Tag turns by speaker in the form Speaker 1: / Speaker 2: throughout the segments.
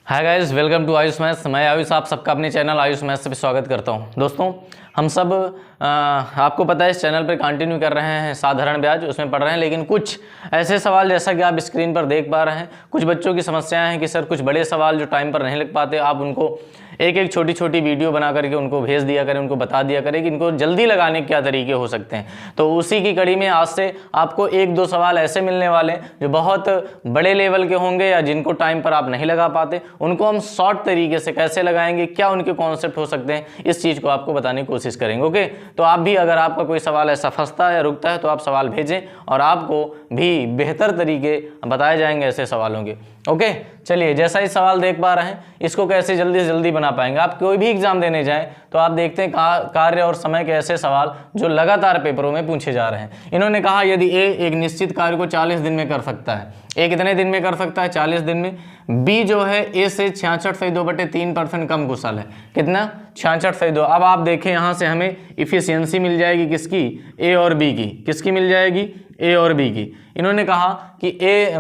Speaker 1: Hi guys, welcome to Ayush maths. मैं आयुष आप सबका अपने चैनल आयुष मैथ्स पे स्वागत करता हूं। दोस्तों, हम सब आपको पता है इस चैनल पर कंटिन्यू कर रहे हैं साधारण ब्याज, उसमें पढ़ रहे हैं। लेकिन कुछ ऐसे सवाल जैसा कि आप स्क्रीन पर देख पा रहे हैं, कुछ बच्चों की समस्याएं हैं कि सर कुछ बड़े सवाल जो टाइम पर नहीं लिख पाते, आप उनको एक एक छोटी छोटी वीडियो बना करके उनको भेज दिया करें, उनको बता दिया करें कि इनको जल्दी लगाने के क्या तरीके हो सकते हैं। तो उसी की कड़ी में आज से आपको एक दो सवाल ऐसे मिलने वाले जो बहुत बड़े लेवल के होंगे या जिनको टाइम पर आप नहीं लगा पाते, उनको हम शॉर्ट तरीके से कैसे लगाएंगे, क्या उनके कॉन्सेप्ट हो सकते हैं, इस चीज़ को आपको बताने की कोशिश करेंगे। ओके, तो आप भी अगर आपका कोई सवाल ऐसा फंसता है या रुकता है तो आप सवाल भेजें और आपको भी बेहतर तरीके बताए जाएंगे ऐसे सवालों के। ओके, चलिए, जैसा ही सवाल देख पा रहे हैं, इसको कैसे जल्दी से जल्दी बना पाएंगे। आप कोई भी एग्जाम देने जाएं तो आप देखते हैं कार्य और समय के ऐसे सवाल जो लगातार पेपरों में पूछे जा रहे हैं। इन्होंने कहा यदि ए एक निश्चित कार्य को 40 दिन में कर सकता है, ए कितने दिन में कर सकता है? 40 दिन में। बी जो है ए से 66.2/3% कम कुशल है। कितना? 66.2। अब आप देखें यहाँ से हमें इफिशियंसी मिल जाएगी किसकी? ए और बी की। किसकी मिल जाएगी? ए और बी की। इन्होंने कहा कि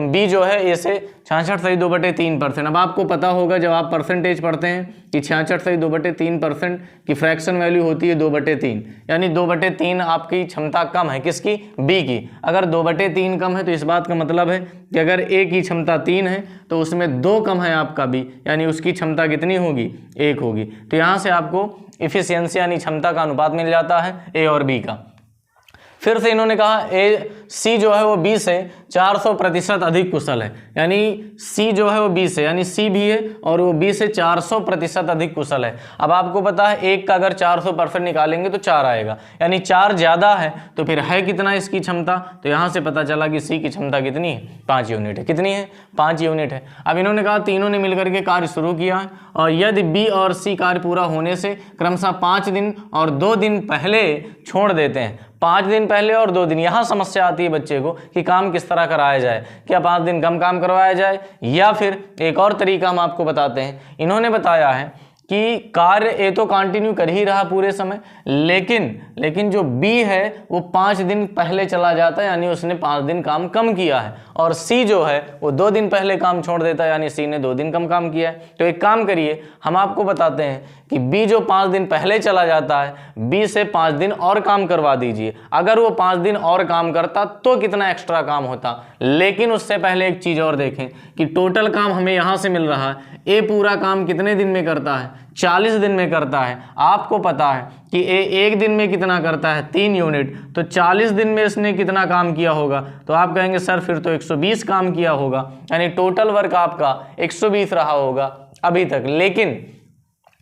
Speaker 1: बी जो है ए से 66.2/3%। अब आपको पता होगा जब आप परसेंटेज पढ़ते हैं कि 66.2/3% की फ्रैक्शन वैल्यू होती है 2/3, यानी 2/3 आपकी क्षमता कम है। किसकी? बी की। अगर 2/3 कम है तो इस बात का मतलब है कि अगर ए की क्षमता 3 है तो उसमें 2 कम है आपका बी, यानी उसकी क्षमता कितनी होगी? 1 होगी। तो यहाँ से आपको इफिशियंसी यानी क्षमता का अनुपात मिल जाता है ए और बी का। फिर से इन्होंने कहा सी जो है वो बी से 400% अधिक कुशल है, यानी सी जो है वो बी से, यानी सी भी है और वो बी से 400% अधिक कुशल है। अब आपको पता है एक का अगर 400% निकालेंगे तो 4 आएगा, यानी 4 ज़्यादा है तो फिर है कितना इसकी क्षमता? तो यहाँ से पता चला कि सी की क्षमता कितनी है? 5 यूनिट है। कितनी है? 5 यूनिट है। अब इन्होंने कहा तीनों ने मिलकर के कार्य शुरू किया है और यदि बी और सी कार्य पूरा होने से क्रमशः 5 दिन और 2 दिन पहले छोड़ देते हैं। 5 दिन पहले और 2 दिन। यहाँ समस्या आती है बच्चे को कि काम किस तरह कराया जाए, क्या 5 दिन कम काम करवाया जाए या फिर एक और तरीका हम आपको बताते हैं। इन्होंने बताया है कि कार्य ए तो कंटिन्यू कर ही रहा पूरे समय, लेकिन जो बी है वो 5 दिन पहले चला जाता है, यानी उसने 5 दिन काम कम किया है, और सी जो है वो 2 दिन पहले काम छोड़ देता है, यानी सी ने 2 दिन कम काम किया है। तो एक काम करिए, हम आपको बताते हैं कि बी जो 5 दिन पहले चला जाता है, बी से 5 दिन और काम करवा दीजिए। अगर वो 5 दिन और काम करता तो कितना एक्स्ट्रा काम होता। लेकिन उससे पहले एक चीज़ और देखें कि टोटल काम हमें यहाँ से मिल रहा है। ए पूरा काम कितने दिन में करता है? 40 दिन में करता है। आपको पता है कि ए एक दिन में कितना करता है? 3 यूनिट। तो 40 दिन में इसने कितना काम किया होगा? तो आप कहेंगे सर फिर तो 120 काम किया होगा, यानी टोटल वर्क आपका 120 रहा होगा अभी तक। लेकिन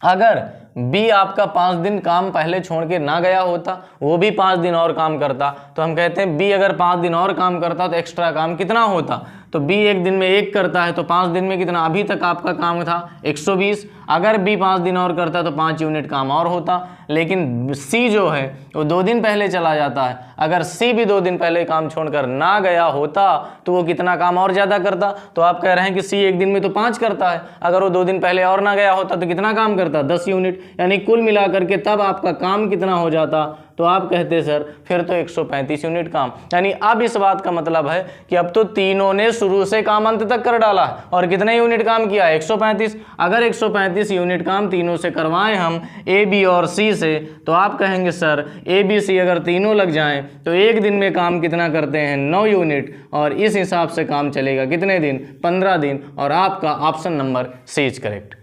Speaker 1: अगर बी आपका 5 दिन काम पहले छोड़ के ना गया होता, वो भी 5 दिन और काम करता, तो हम कहते हैं बी अगर 5 दिन और काम करता तो एक्स्ट्रा काम कितना होता? तो बी एक दिन में 1 करता है तो 5 दिन में कितना? अभी तक आपका काम था 120। अगर बी 5 दिन और करता तो 5 यूनिट काम और होता। लेकिन सी जो है वो 2 दिन पहले चला जाता है। अगर सी भी 2 दिन पहले काम छोड़कर ना गया होता तो वो कितना काम और ज़्यादा करता? तो आप कह रहे हैं कि सी एक दिन में तो 5 करता है, अगर वो 2 दिन पहले और ना गया होता तो कितना काम करता? 10 यूनिट। यानी कुल मिलाकर के तब आपका काम कितना हो जाता? तो आप कहते सर फिर तो 135 यूनिट काम। यानी अब इस बात का मतलब है कि अब तो तीनों ने शुरू से काम अंत तक कर डाला और कितने यूनिट काम किया? 135। अगर 135 यूनिट काम तीनों से करवाएं हम, ए बी और सी से, तो आप कहेंगे सर ए बी सी अगर तीनों लग जाएं तो एक दिन में काम कितना करते हैं? 9 यूनिट। और इस हिसाब से काम चलेगा कितने दिन? 15 दिन। और आपका option number C is correct.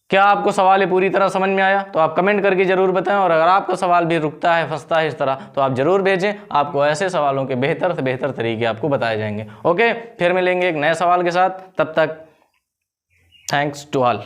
Speaker 1: क्या आपको सवाल ये पूरी तरह समझ में आया? तो आप कमेंट करके जरूर बताएं, और अगर आपका सवाल भी रुकता है, फंसता है इस तरह, तो आप जरूर भेजें। आपको ऐसे सवालों के बेहतर से बेहतर तरीके आपको बताए जाएंगे। ओके, फिर मिलेंगे एक नए सवाल के साथ। तब तक थैंक्स टू ऑल।